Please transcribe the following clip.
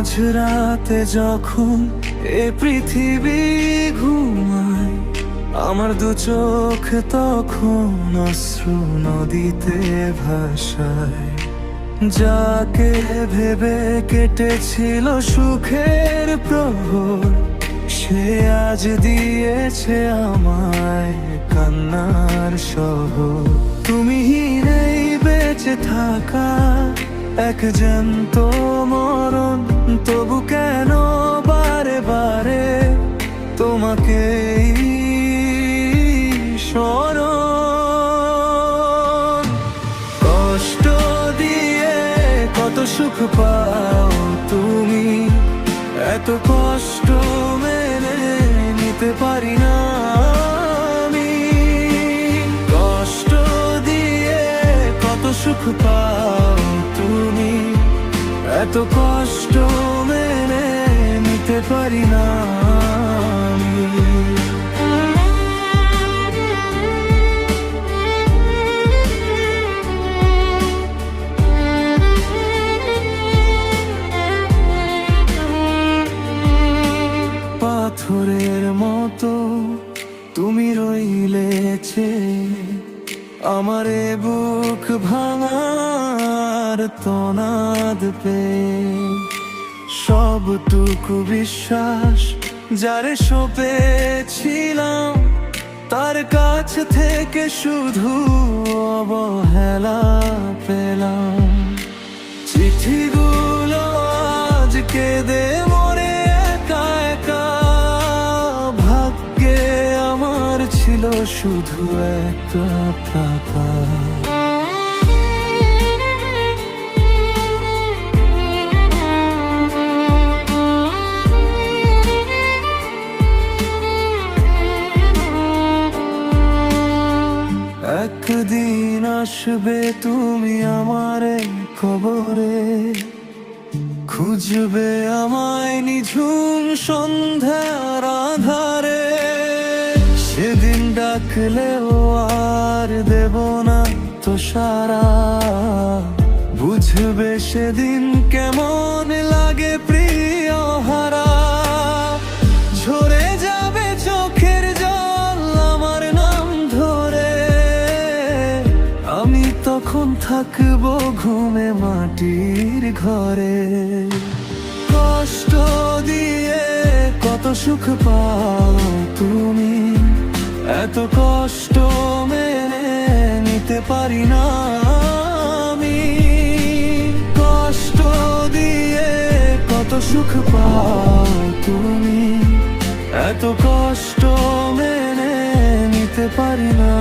মাঝরাতে যখন এ পৃথিবী ঘুমায়, আমার দু চোখ তখন অশ্রু নদীতে ভাসায়। যাকে ভেবে কেটেছিল সুখের প্রহর, সে আজ দিয়েছে আমায় কান্নার শহর। তুমি নেই বেঁচে থাকা এক জ্যান্ত মরণ, তবু কেন বারে বারে তোমাকে স্মরণ। কষ্ট দিয়ে কত সুখ পাও তুমি, এত কষ্ট মেনে নিতে পারি না আমি। কষ্ট দিয়ে কত সুখ পাও তুমি, এত কষ্ট মেনে নিতে পারি না আমি। পাথরের মতো তুমি রইলেছে আমার এ বুক ভাঙার তনাদ পে। সবটুকু বিশ্বাস যারে সঁপেছিলাম, তার কাছ থেকে শুধু অবহেলা পেলাম। চিঠিগুলো আজ কেঁদে মরে একা একা, ভাগ্যে আমার ছিল শুধু একটা টাকা। একদিন আসবে তুমি আমার খবরে, খুঁজবে আমায় নিঝুম সন্ধ্যার আধারে। সেদিন ডাকলেও আর দেব না তো সারা, বুঝবে সেদিন কেমন লাগে প্রিয় হারা। ঝরে যাবে চোখের জল আমার নাম ধরে, আমি তখন থাকবো ঘুমে মাটির ঘরে। কষ্ট দিয়ে কত সুখ পাও তুমি, এত কষ্ট মেনে নিতে পারি না আমি। কষ্ট দিয়ে কত সুখ পাও তুমি, এত কষ্ট মেনে নিতে পারি না।